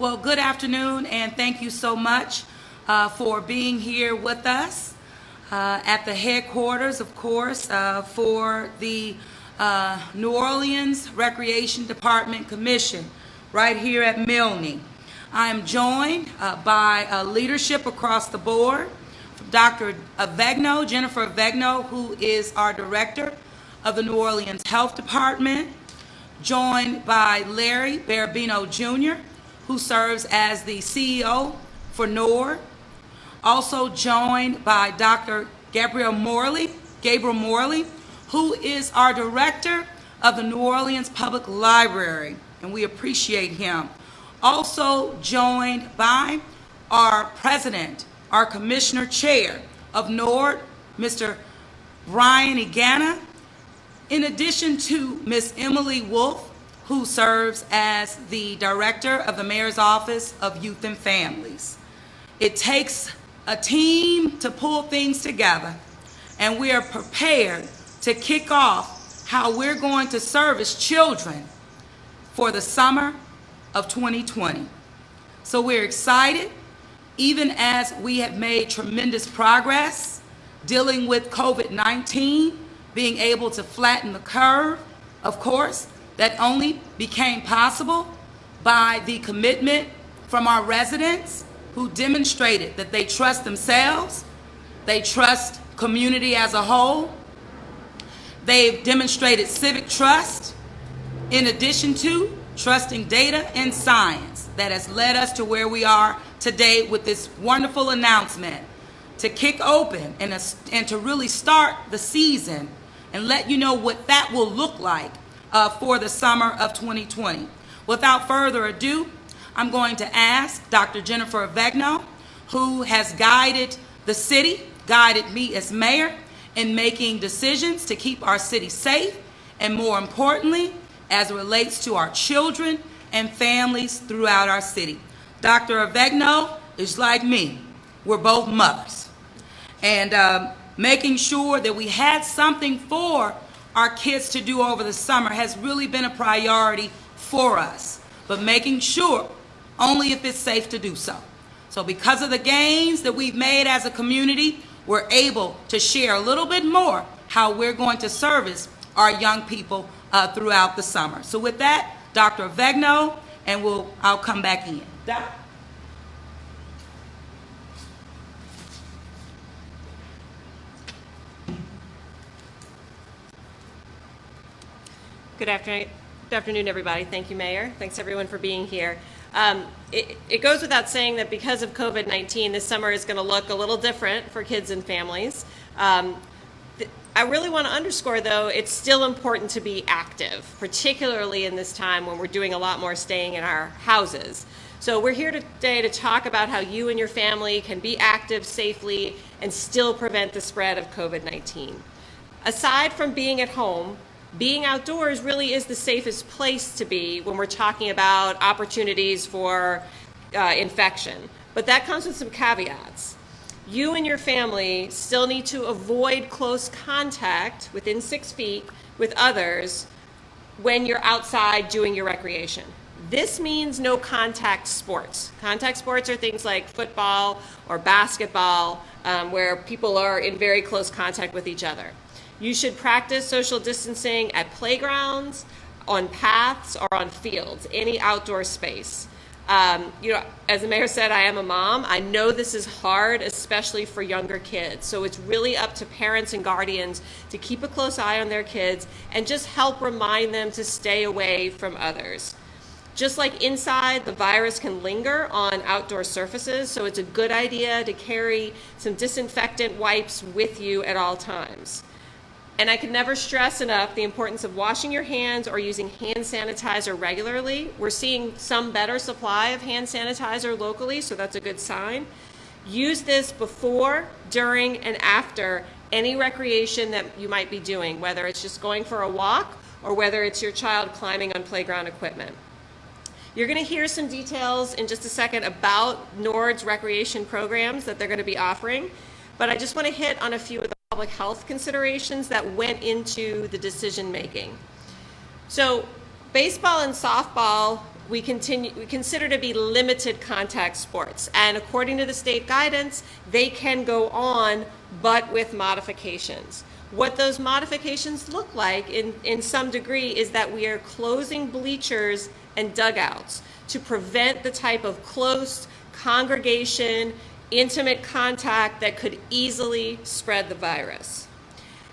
Well, good afternoon, and thank you so much for being here with us at the headquarters, of course, for the New Orleans Recreation Department Commission right here at Milne. I am joined by leadership across the board, Dr. Avegno, Jennifer Avegno, who is our director of the New Orleans Health Department, joined by Larry Barabino Jr., who serves as the CEO for NORD. Also joined by Dr. Gabriel Morley, who is our director of the New Orleans Public Library, and we appreciate him. Also joined by our president, our commissioner chair of NORD, Mr. Brian Igana, in addition to Ms. Emily Wolf, who serves as the director of the Mayor's Office of Youth and Families. It takes a team to pull things together, and we are prepared to kick off how we're going to service children for the summer of 2020. So we're excited, even as we have made tremendous progress dealing with COVID-19, being able to flatten the curve, of course. That only became possible by the commitment from our residents who demonstrated that they trust themselves, they trust community as a whole, they've demonstrated civic trust, in addition to trusting data and science that has led us to where we are today with this wonderful announcement to kick open and to really start the season and let you know what that will look like for the summer of 2020. Without further ado, I'm going to ask Dr. Jennifer Avegno, who has guided the city, guided me as mayor in making decisions to keep our city safe, and more importantly, as it relates to our children and families throughout our city. Dr. Avegno is like me. We're both mothers. And making sure that we had something for our kids to do over the summer has really been a priority for us, but making sure only if it's safe to do so. So because of the gains that we've made as a community, we're able to share a little bit more how we're going to service our young people throughout the summer. So with that, Dr. Avegno, and I'll come back in. Doc? Good afternoon, everybody. Thank you, Mayor. Thanks, everyone, for being here. It goes without saying that because of COVID-19, this summer is going to look a little different for kids and families. I really want to underscore, though, it's still important to be active, particularly in this time when we're doing a lot more staying in our houses. So we're here today to talk about how you and your family can be active safely and still prevent the spread of COVID-19. Aside from being at home, being outdoors really is the safest place to be when we're talking about opportunities for infection. But that comes with some caveats. You and your family still need to avoid close contact within 6 feet with others when you're outside doing your recreation. This means no contact sports. Contact sports are things like football or basketball, where people are in very close contact with each other. You should practice social distancing at playgrounds, on paths, or on fields, any outdoor space. As the mayor said, I am a mom. I know this is hard, especially for younger kids. So it's really up to parents and guardians to keep a close eye on their kids and just help remind them to stay away from others. Just like inside, the virus can linger on outdoor surfaces, so it's a good idea to carry some disinfectant wipes with you at all times. And I can never stress enough the importance of washing your hands or using hand sanitizer regularly. We're seeing some better supply of hand sanitizer locally, so that's a good sign. Use this before, during, and after any recreation that you might be doing, whether it's just going for a walk or whether it's your child climbing on playground equipment. You're going to hear some details in just a second about NORD's recreation programs that they're going to be offering, but I just want to hit on a few of the public health considerations that went into the decision making. So baseball and softball we consider to be limited contact sports. And according to the state guidance, they can go on, but with modifications. What those modifications look like in some degree is that we are closing bleachers and dugouts to prevent the type of close congregation, intimate contact that could easily spread the virus.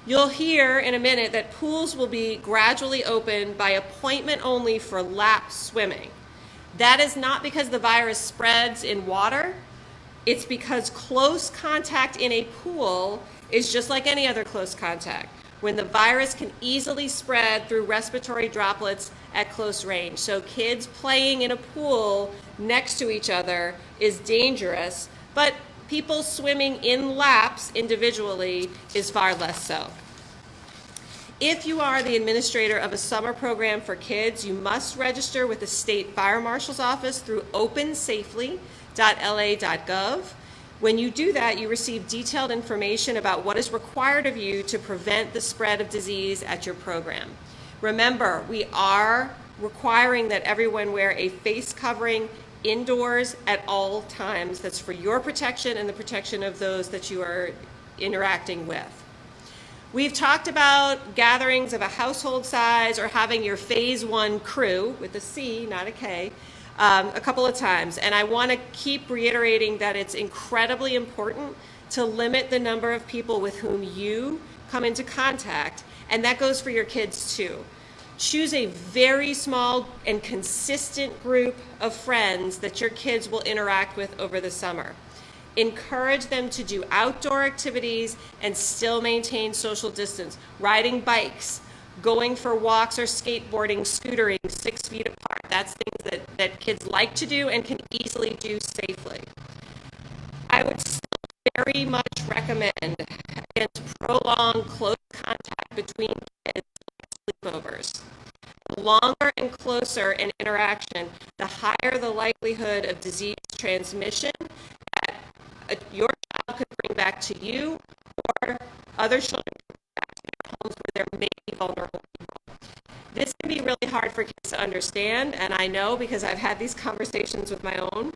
You'll hear in a minute that pools will be gradually opened by appointment only for lap swimming. That is not because the virus spreads in water. It's because close contact in a pool is just like any other close contact, when the virus can easily spread through respiratory droplets at close range. So kids playing in a pool next to each other is dangerous, but people swimming in laps individually is far less so. If you are the administrator of a summer program for kids, you must register with the State Fire Marshal's Office through opensafely.la.gov. When you do that, you receive detailed information about what is required of you to prevent the spread of disease at your program. Remember, we are requiring that everyone wear a face covering indoors at all times. That's for your protection and the protection of those that you are interacting with. We've talked about gatherings of a household size or having your phase 1 crew, with a C, not a K, a couple of times. And I want to keep reiterating that it's incredibly important to limit the number of people with whom you come into contact, and that goes for your kids too. Choose a very small and consistent group of friends that your kids will interact with over the summer. Encourage them to do outdoor activities and still maintain social distance. Riding bikes, going for walks or skateboarding, scootering 6 feet apart. That's things that kids like to do and can easily do safely. I would still very much recommend against prolonged close contact between kids like sleepovers. The longer and closer an interaction, the higher the likelihood of disease transmission that your child could bring back to you or other children could bring back to their homes where there may be vulnerable people. This can be really hard for kids to understand, and I know because I've had these conversations with my own.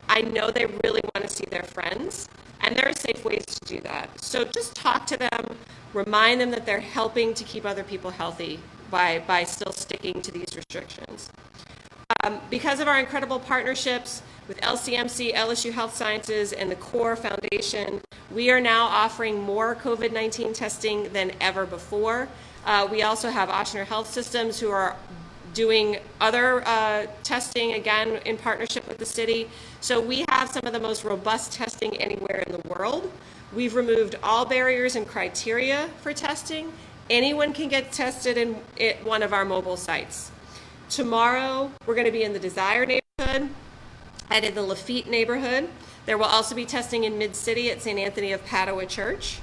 I know they really want to see their friends, and there are safe ways to do that. So just talk to them, remind them that they're helping to keep other people healthy by still sticking to these restrictions. Because of our incredible partnerships with LCMC, LSU Health Sciences, and the CORE Foundation, we are now offering more COVID-19 testing than ever before. We also have Ochsner Health Systems who are doing other testing, again, in partnership with the city. So we have some of the most robust testing anywhere in the world. We've removed all barriers and criteria for testing. Anyone can get tested at one of our mobile sites. Tomorrow, we're going to be in the Desire neighborhood and in the Lafitte neighborhood. There will also be testing in Mid-City at St. Anthony of Padua Church.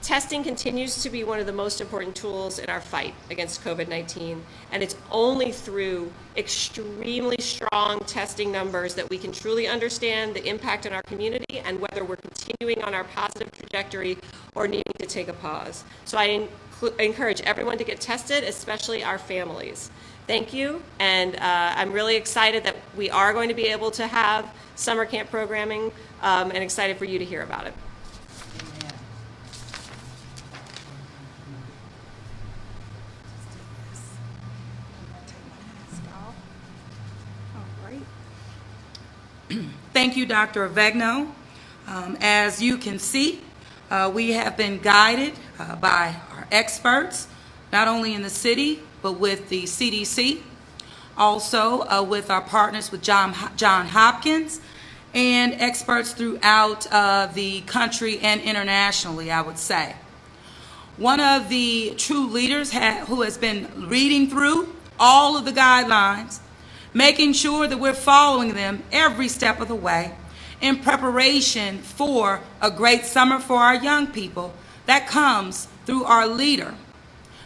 Testing continues to be one of the most important tools in our fight against COVID-19, and it's only through extremely strong testing numbers that we can truly understand the impact on our community and whether we're continuing on our positive trajectory or needing to take a pause. So I encourage everyone to get tested, especially our families. Thank you, and I'm really excited that we are going to be able to have summer camp programming and excited for you to hear about it. Thank you, Dr. Avegno. As you can see, we have been guided by our experts, not only in the city, but with the CDC, also with our partners with John Hopkins, and experts throughout the country and internationally, I would say. One of the true leaders who has been reading through all of the guidelines, making sure that we're following them every step of the way in preparation for a great summer for our young people. That comes through our leader,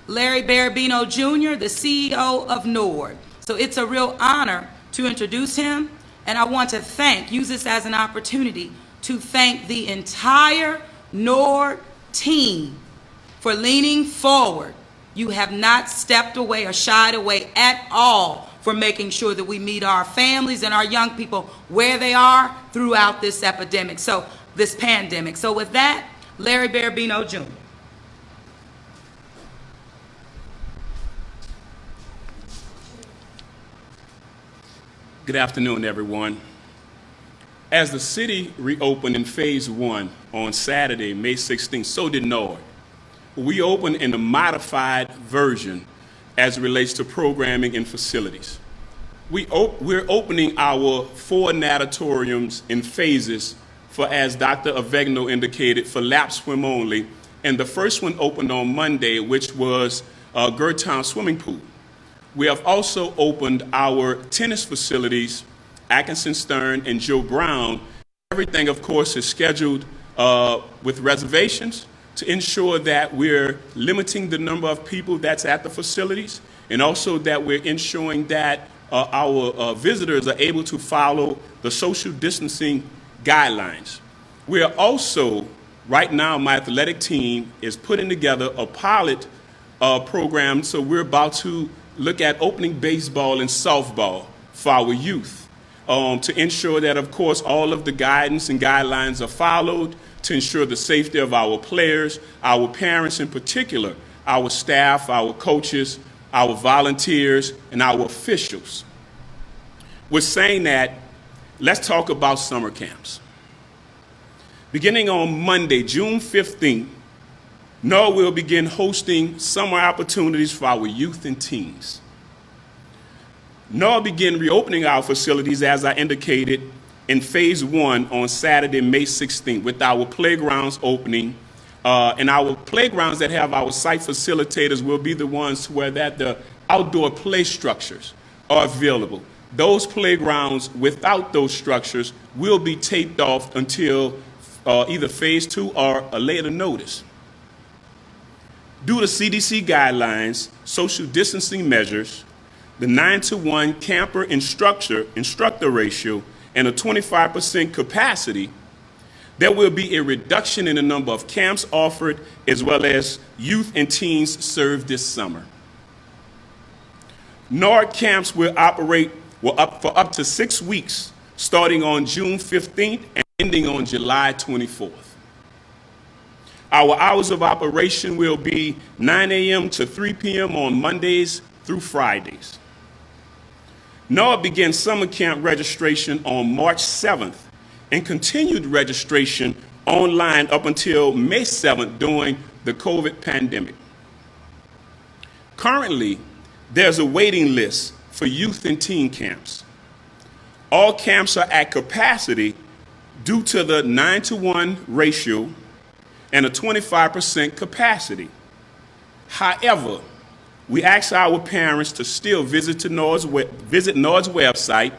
Larry Barabino Jr., the CEO of NORD. So it's a real honor to introduce him, and I want to use this as an opportunity to thank the entire NORD team for leaning forward. You have not stepped away or shied away at all for making sure that we meet our families and our young people where they are throughout this epidemic, this pandemic. So with that, Larry Barabino Jr. Good afternoon, everyone. As the city reopened in phase 1 on Saturday, May 16th, so did Nord. We opened in a modified version as it relates to programming and facilities. We're opening our 4 natatoriums in phases for, as Dr. Avegno indicated, for lap swim only. And the first one opened on Monday, which was Gertown Swimming Pool. We have also opened our tennis facilities, Atkinson Stern and Joe Brown. Everything, of course, is scheduled with reservations to ensure that we're limiting the number of people that's at the facilities, and also that we're ensuring that our visitors are able to follow the social distancing guidelines. We are also, right now, my athletic team is putting together a pilot program, so we're about to look at opening baseball and softball for our youth to ensure that, of course, all of the guidance and guidelines are followed to ensure the safety of our players, our parents in particular, our staff, our coaches, our volunteers, and our officials. We're saying that, let's talk about summer camps. Beginning on Monday, June 15th, NOAA will begin hosting summer opportunities for our youth and teens. NOAA began reopening our facilities, as I indicated, in phase 1 on Saturday, May 16th, with our playgrounds opening. And our playgrounds that have our site facilitators will be the ones where the outdoor play structures are available. Those playgrounds without those structures will be taped off until either phase 2 or a later notice. Due to CDC guidelines, social distancing measures, the 9-to-1 camper instructor ratio, and a 25% capacity, there will be a reduction in the number of camps offered as well as youth and teens served this summer. NORD camps will operate for up to 6 weeks, starting on June 15th and ending on July 24th. Our hours of operation will be 9 a.m. to 3 p.m. on Mondays through Fridays. NOAA began summer camp registration on March 7th and continued registration online up until May 7th during the COVID pandemic. Currently, there's a waiting list for youth and teen camps. All camps are at capacity due to the 9-to-1 ratio and a 25% capacity. However, we ask our parents to still visit NORD's website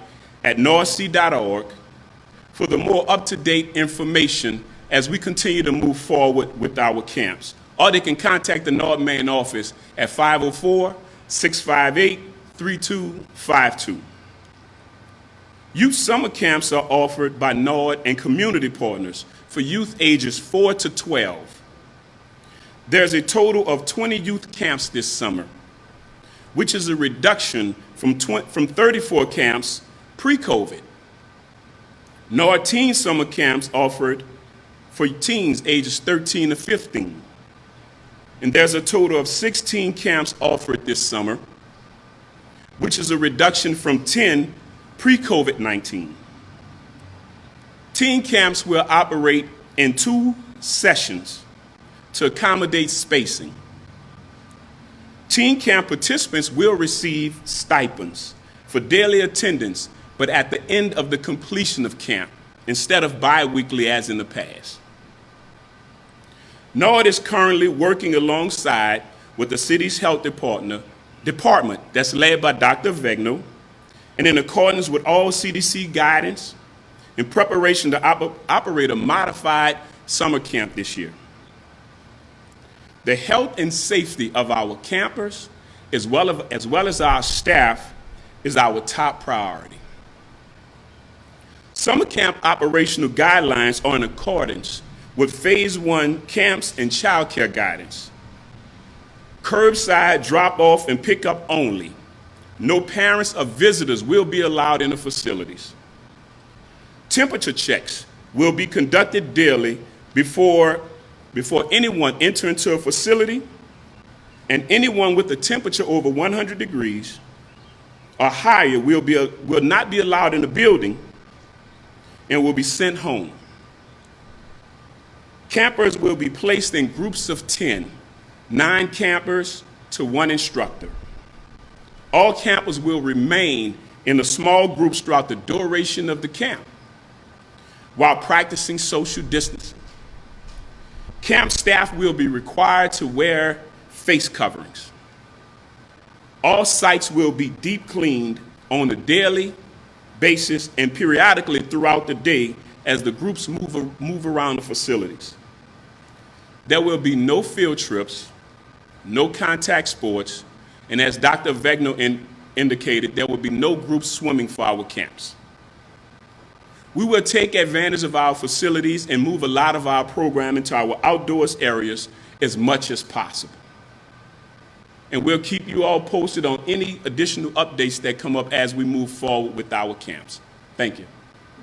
at nordc.org for the more up-to-date information as we continue to move forward with our camps. Or they can contact the NORD main office at 504-658-3252. Youth summer camps are offered by NORD and community partners for youth ages 4 to 12. There's a total of 20 youth camps this summer, which is a reduction from 34 camps pre-COVID. NORD teen summer camps offered for teens ages 13 to 15. And there's a total of 16 camps offered this summer, which is a reduction from 10 pre-COVID-19. Teen camps will operate in 2 sessions to accommodate spacing. Teen camp participants will receive stipends for daily attendance, but at the end of the completion of camp, instead of bi-weekly as in the past. NORD is currently working alongside with the city's health department that's led by Dr. Avegno, and in accordance with all CDC guidance, in preparation to operate a modified summer camp this year. The health and safety of our campers, as well as our staff, is our top priority. Summer camp operational guidelines are in accordance with Phase 1 camps and child care guidance. Curbside drop-off and pickup only. No parents or visitors will be allowed in the facilities. Temperature checks will be conducted daily before anyone enters into a facility, and anyone with a temperature over 100 degrees or higher will not be allowed in the building and will be sent home. Campers will be placed in groups of 10, 9 campers to 1 instructor. All campers will remain in the small groups throughout the duration of the camp while practicing social distancing. Camp staff will be required to wear face coverings. All sites will be deep cleaned on a daily basis and periodically throughout the day as the groups move around the facilities. There will be no field trips, no contact sports, and as Dr. Avegno indicated, there will be no group swimming for our camps. We will take advantage of our facilities and move a lot of our programming to our outdoors areas as much as possible. And we'll keep you all posted on any additional updates that come up as we move forward with our camps. Thank you.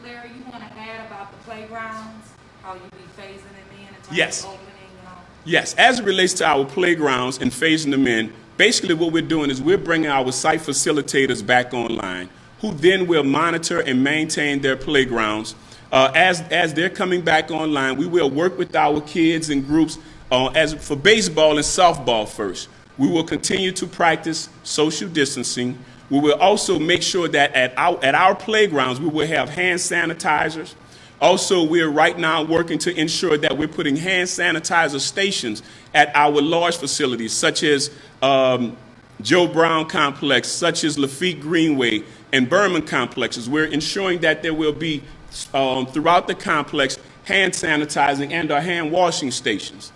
Larry, you want to add about the playgrounds, how you be phasing them in and Yes. opening and all? Yes, as it relates to our playgrounds and phasing them in, basically what we're doing is we're bringing our site facilitators back online, who then will monitor and maintain their playgrounds. As they're coming back online, we will work with our kids and groups as for baseball and softball first. We will continue to practice social distancing. We will also make sure that at our playgrounds, we will have hand sanitizers. Also, we're right now working to ensure that we're putting hand sanitizer stations at our large facilities, such as Joe Brown Complex, such as Lafitte Greenway, and Berman complexes. We're ensuring that there will be, throughout the complex, hand sanitizing and our hand washing stations.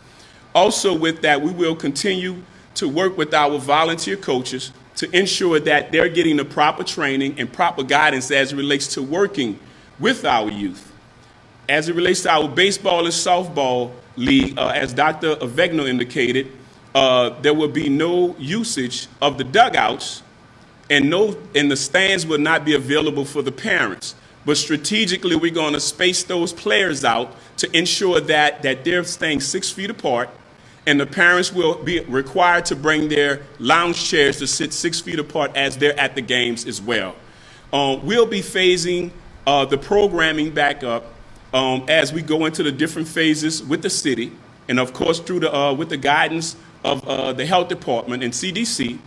Also with that, we will continue to work with our volunteer coaches to ensure that they're getting the proper training and proper guidance as it relates to working with our youth. As it relates to our baseball and softball league, as Dr. Avegno indicated, there will be no usage of the dugouts, and the stands will not be available for the parents. But strategically, we're going to space those players out to ensure that they're staying 6 feet apart, and the parents will be required to bring their lounge chairs to sit 6 feet apart as they're at the games as well. We'll be phasing the programming back up as we go into the different phases with the city, and of course through with the guidance of the health department and CDC.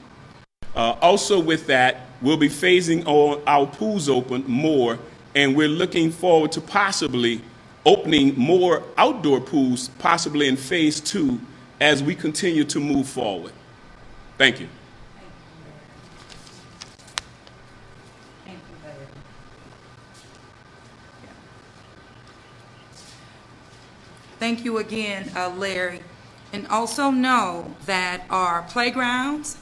Also with that, we'll be phasing our pools open more, and we're looking forward to possibly opening more outdoor pools, possibly in phase 2, as we continue to move forward. Thank you. Thank you, Larry. Thank you again, Larry. And also know that our playgrounds,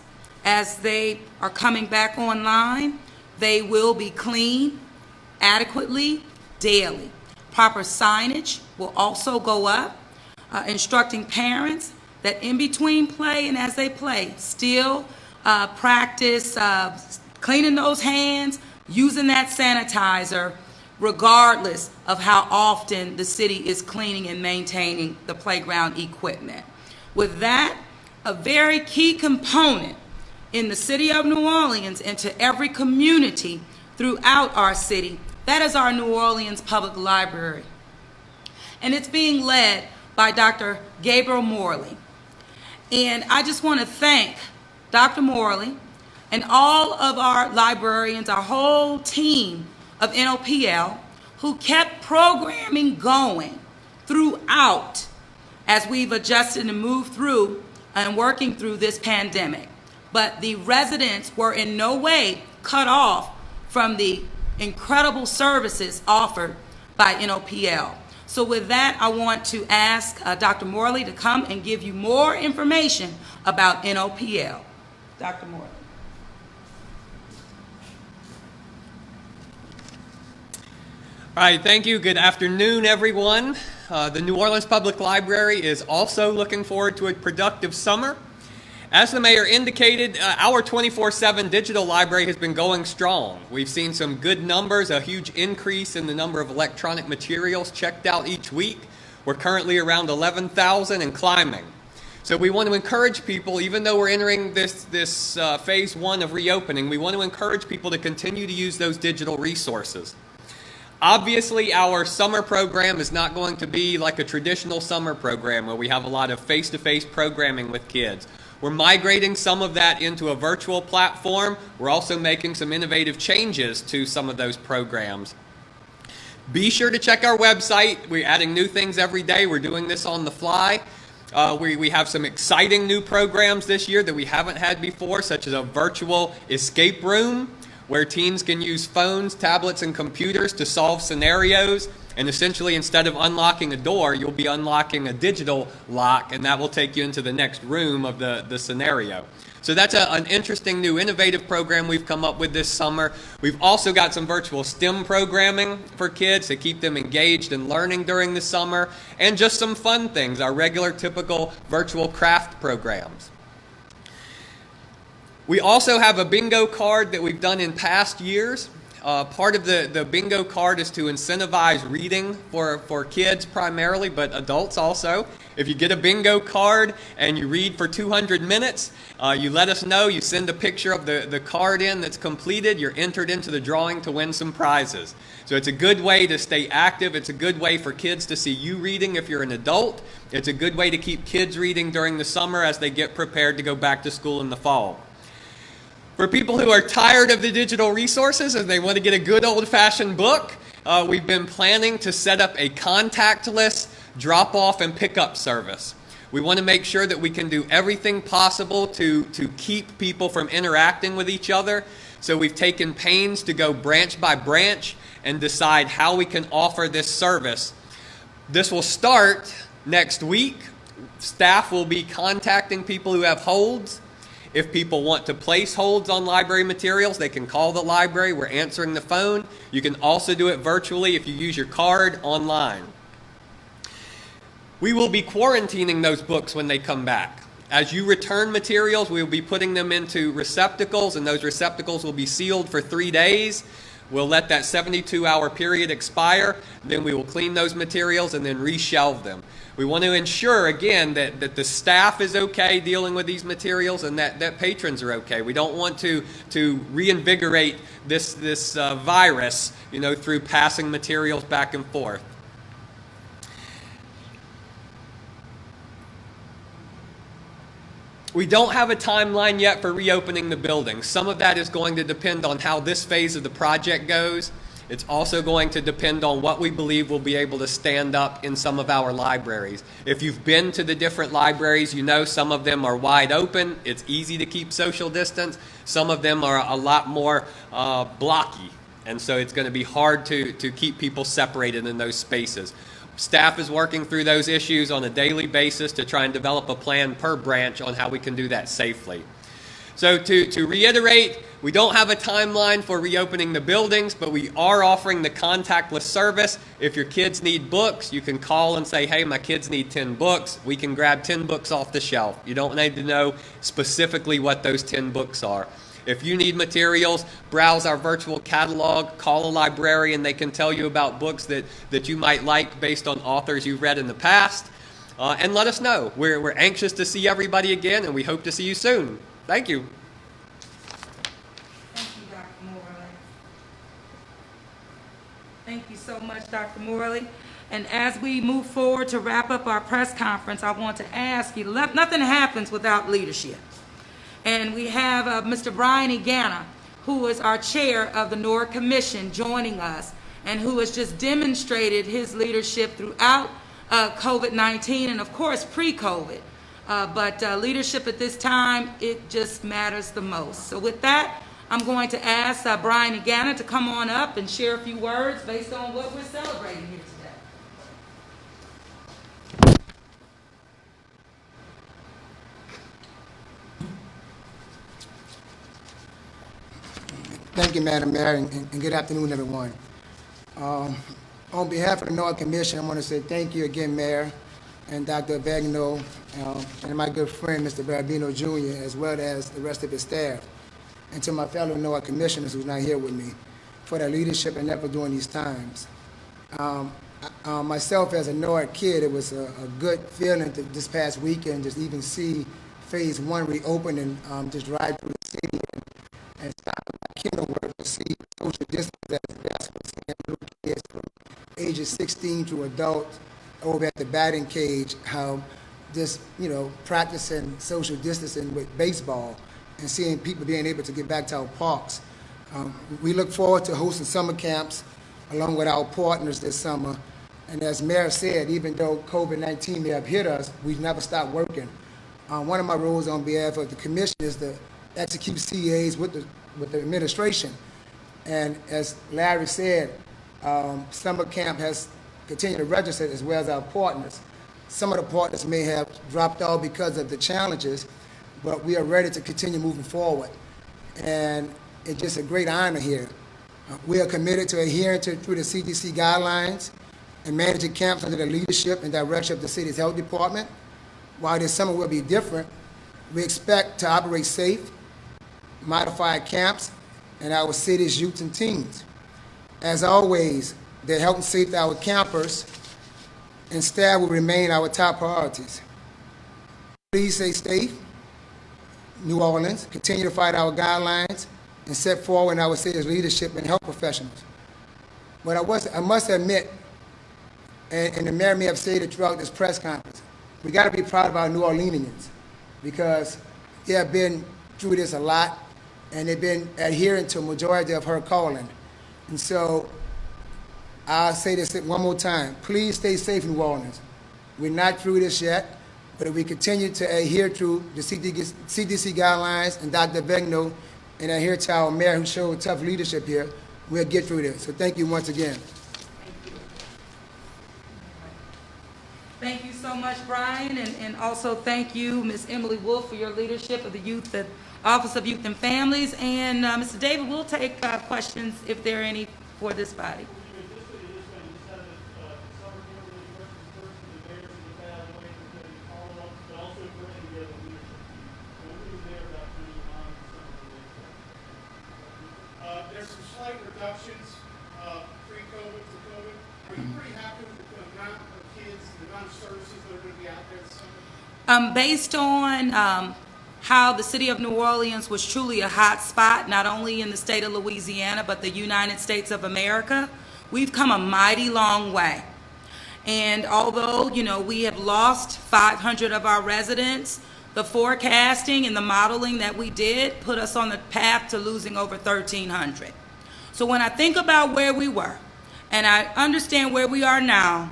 as they are coming back online, they will be cleaned adequately daily. Proper signage will also go up, instructing parents that in between play and as they play, still practice cleaning those hands, using that sanitizer, regardless of how often the city is cleaning and maintaining the playground equipment. With that, a very key component in the city of New Orleans and to every community throughout our city, that is our New Orleans Public Library. And it's being led by Dr. Gabriel Morley. And I just want to thank Dr. Morley and all of our librarians, our whole team of NOPL, who kept programming going throughout as we've adjusted and moved through and working through this pandemic. But the residents were in no way cut off from the incredible services offered by NOPL. So with that, I want to ask Dr. Morley to come and give you more information about NOPL. Dr. Morley. All right, thank you. Good afternoon, everyone. The New Orleans Public Library is also looking forward to a productive summer. As the mayor indicated, our 24/7 digital library has been going strong. We've seen some good numbers, a huge increase in the number of electronic materials checked out each week. We're currently around 11,000 and climbing. So we want to encourage people, even though we're entering this phase one of reopening, we want to encourage people to continue to use those digital resources. Obviously, our summer program is not going to be like a traditional summer program where we have a lot of face-to-face programming with kids. We're migrating some of that into a virtual platform. We're also making some innovative changes to some of those programs. Be sure to check our website. We're adding new things every day. We're doing this on the fly. We have some exciting new programs this year that we haven't had before, such as a virtual escape room where teens can use phones, tablets, and computers to solve scenarios. And essentially, instead of unlocking a door, you'll be unlocking a digital lock, and that will take you into the next room of the scenario. So that's an interesting new innovative program we've come up with this summer. We've also got some virtual STEM programming for kids to keep them engaged and learning during the summer, and just some fun things, our regular typical virtual craft programs. We also have a bingo card that we've done in past years. Part of the bingo card is to incentivize reading for kids primarily, but adults also. If you get a bingo card and you read for 200 minutes, you let us know, you send a picture of the card in that's completed, you're entered into the drawing to win some prizes. So it's a good way to stay active. It's a good way for kids to see you reading if you're an adult. It's a good way to keep kids reading during the summer as they get prepared to go back to school in the fall. For people who are tired of the digital resources and they want to get a good old-fashioned book, we've been planning to set up a contactless drop-off and pick-up service. We want to make sure that we can do everything possible to keep people from interacting with each other. So we've taken pains to go branch by branch and decide how we can offer this service. This will start next week. Staff will be contacting people who have holds. If people want to place holds on library materials, they can call the library. We're answering the phone. You can also do it virtually if you use your card online. We will be quarantining those books when they come back. As you return materials, we will be putting them into receptacles, and those receptacles will be sealed for 3 days. We'll let that 72-hour period expire. Then we will clean those materials and then reshelve them. We want to ensure, again, that the staff is okay dealing with these materials and that patrons are okay. We don't want to reinvigorate this virus, through passing materials back and forth. We don't have a timeline yet for reopening the building. Some of that is going to depend on how this phase of the project goes. It's also going to depend on what we believe will be able to stand up in some of our libraries. If you've been to the different libraries, you know some of them are wide open. It's easy to keep social distance. Some of them are a lot more blocky, and so it's going to be hard to keep people separated in those spaces. Staff is working through those issues on a daily basis to try and develop a plan per branch on how we can do that safely. So to reiterate, we don't have a timeline for reopening the buildings, but we are offering the contactless service. If your kids need books, you can call and say, hey, my kids need 10 books. We can grab 10 books off the shelf. You don't need to know specifically what those 10 books are. If you need materials, browse our virtual catalog, call a librarian. They can tell you about books that you might like based on authors you've read in the past. And let us know. We're anxious to see everybody again, and we hope to see you soon. Thank you. Thank you, Dr. Morley. Thank you so much, Dr. Morley. And as we move forward to wrap up our press conference, I want to ask you, nothing happens without leadership. And we have Mr. Brian Egana, who is our chair of the NORA Commission, joining us, and who has just demonstrated his leadership throughout COVID-19 and, of course, pre-COVID. But leadership at this time, it just matters the most. So with that, I'm going to ask Brian Egana to come on up and share a few words based on what we're celebrating here today. Thank you, Madam Mayor, and good afternoon, everyone. On behalf of the NORA Commission, I want to say thank you again, Mayor, and Dr. Bagno, and my good friend, Mr. Barbino Jr., as well as the rest of his staff, and to my fellow NOAA commissioners who's not here with me, for their leadership and effort during these times. Myself, as a NOAA kid, it was a good feeling to this past weekend just even see Phase 1 reopen and just ride through the city and stop my kingdom work to see social distance as best for seeing little kids from ages 16 to adults over at the batting cage, how just, practicing social distancing with baseball and seeing people being able to get back to our parks. We look forward to hosting summer camps along with our partners this summer. And as Mayor said, even though COVID-19 may have hit us, we've never stopped working. One of my roles on behalf of the commission is to execute CAs with the administration. And as Larry said, summer camp has continued to register as well as our partners. Some of the partners may have dropped off because of the challenges, but we are ready to continue moving forward. And it's just a great honor here. We are committed to adhering through the CDC guidelines and managing camps under the leadership and direction of the city's health department. While this summer will be different, we expect to operate safe, modified camps, and our city's youth and teens. As always, the health and safety of our campers and staff will remain our top priorities. Please stay safe. New Orleans, continue to fight our guidelines and step forward in our city's leadership and health professionals. But I must admit, and the mayor may have said it throughout this press conference, we got to be proud of our New Orleanians because they have been through this a lot and they've been adhering to a majority of her calling. And so I'll say this one more time. Please stay safe, New Orleans. We're not through this yet, but if we continue to adhere to the CDC guidelines and Dr. Begno and adhere to our mayor who showed tough leadership here, we'll get through this. So thank you once again. Thank you so much, Brian, and also thank you, Ms. Emily Wolf, for your leadership of the Office of Youth and Families. And Mr. David, we'll take questions if there are any for this body. There's some slight reductions pre-COVID to COVID. Are you pretty happy with the amount of kids, the amount of services that are going to be out there this summer? Based on how the city of New Orleans was truly a hot spot, not only in the state of Louisiana, but the United States of America, we've come a mighty long way. And although, we have lost 500 of our residents, the forecasting and the modeling that we did put us on the path to losing over 1,300. So when I think about where we were and I understand where we are now,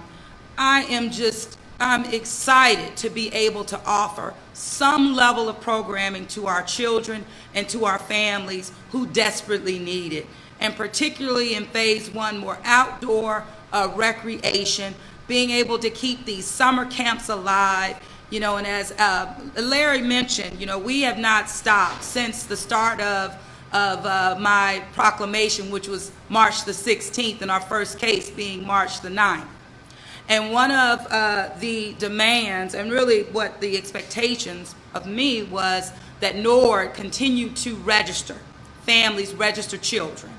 I'm excited to be able to offer some level of programming to our children and to our families who desperately need it. And particularly in Phase 1, more outdoor recreation, being able to keep these summer camps alive. And as Larry mentioned, we have not stopped since the start of my proclamation, which was March the 16th, and our first case being March the 9th. And one of the demands, and really what the expectations of me was that NORD continue to register families, register children.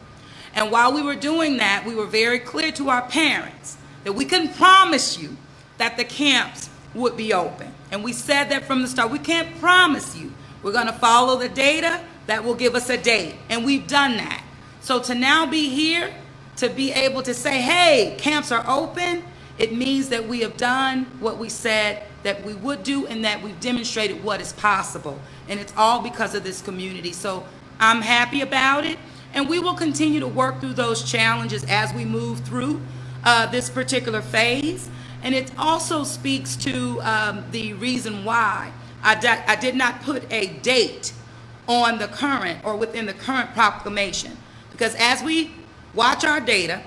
And while we were doing that, we were very clear to our parents that we couldn't promise you that the camps would be open. And we said that from the start. We can't promise you. We're going to follow the data that will give us a date. And we've done that. So to now be here, to be able to say, hey, camps are open, it means that we have done what we said that we would do and that we've demonstrated what is possible. And it's all because of this community. So I'm happy about it. And we will continue to work through those challenges as we move through this particular phase. And it also speaks to the reason why I did not put a date on the current or within the current proclamation. Because as we watch our data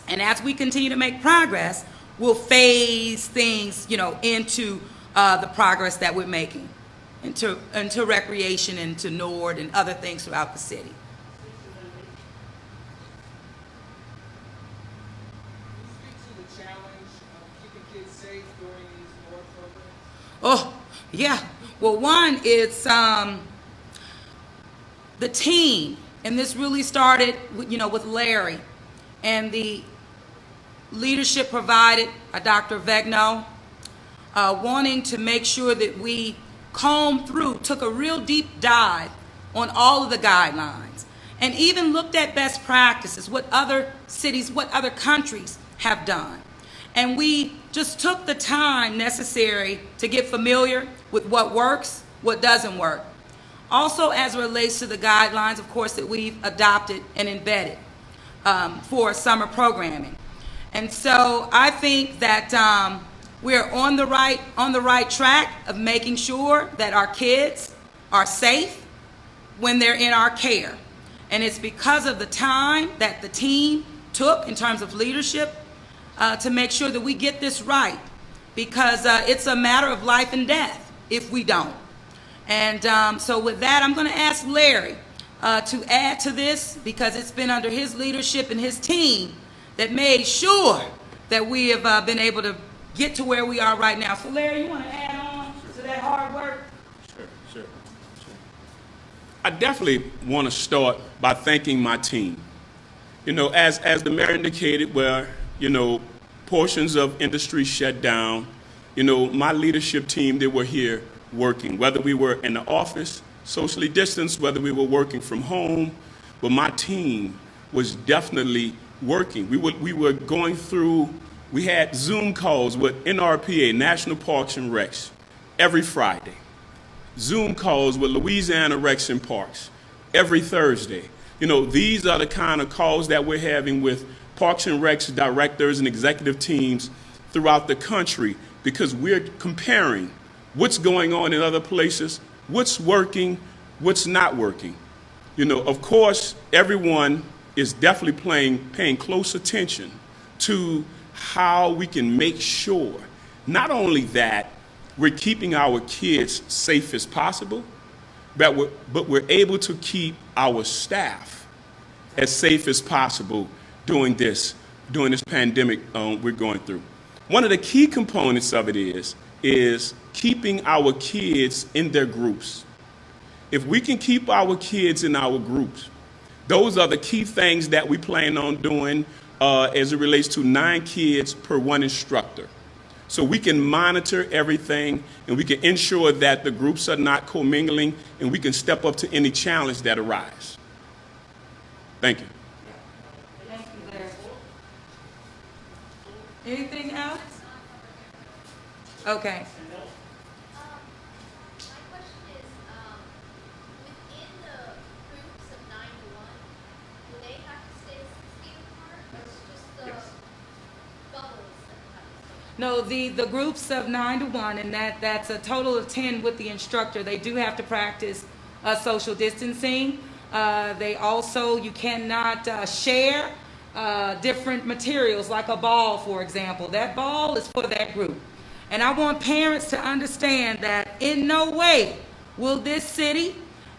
and as we continue to make progress, we'll phase things, into the progress that we're making, into recreation, into NORD and other things throughout the city. Speak to the challenge of keeping kids safe during these Lord programs? Oh, yeah. Well, one, it's the team, and this really started, with Larry and the leadership provided by Dr. Vegno, wanting to make sure that we combed through, took a real deep dive on all of the guidelines, and even looked at best practices, what other cities, what other countries have done. And we just took the time necessary to get familiar with what works, what doesn't work. Also, as it relates to the guidelines, of course, that we've adopted and embedded for summer programming. And so I think that we're on the right track of making sure that our kids are safe when they're in our care. And it's because of the time that the team took in terms of leadership to make sure that we get this right, because it's a matter of life and death if we don't. And so with that, I'm going to ask Larry to add to this, because it's been under his leadership and his team that made sure that we have been able to get to where we are right now. So Larry, you want to add on to that hard work? Sure. I definitely want to start by thanking my team. As the mayor indicated, where, portions of industry shut down, my leadership team, they were here working, whether we were in the office, socially distanced, whether we were working from home, but my team was definitely working. We were going through, we had Zoom calls with NRPA, National Parks and Recs, every Friday. Zoom calls with Louisiana Recs and Parks every Thursday. These are the kind of calls that we're having with Parks and Recs directors and executive teams throughout the country, because we're comparing what's going on in other places, what's working, what's not working. Of course, everyone is definitely paying close attention to how we can make sure not only that we're keeping our kids safe as possible, but we're able to keep our staff as safe as possible during this pandemic we're going through. One of the key components of it is keeping our kids in their groups. If we can keep our kids in our groups, those are the key things that we plan on doing as it relates to 9 kids per 1 instructor. So we can monitor everything, and we can ensure that the groups are not commingling, and we can step up to any challenge that arise. Thank you. Thank you, Larry. Anything else? Okay. My question is, within the groups of 9 to 1, do they have to stay 6 feet apart, or is it just the bubbles that have to stay? No, the groups of 9 to 1, and that's a total of 10 with the instructor. They do have to practice social distancing. They also, you cannot share different materials, like a ball, for example. That ball is for that group. And I want parents to understand that in no way will this city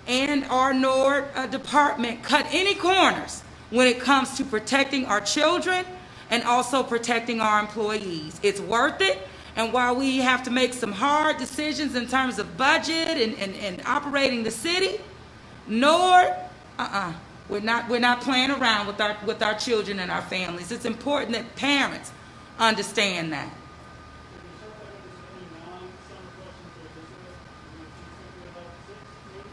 and our NORD department cut any corners when it comes to protecting our children and also protecting our employees. It's worth it. And while we have to make some hard decisions in terms of budget and operating the city, NORD, we're not playing around with our children and our families. It's important that parents understand that.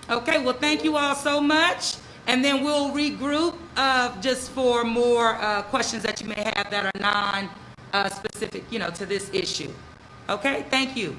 Okay, well, thank you all so much. And then we'll regroup just for more questions that you may have that are non-specific, to this issue. Okay, thank you.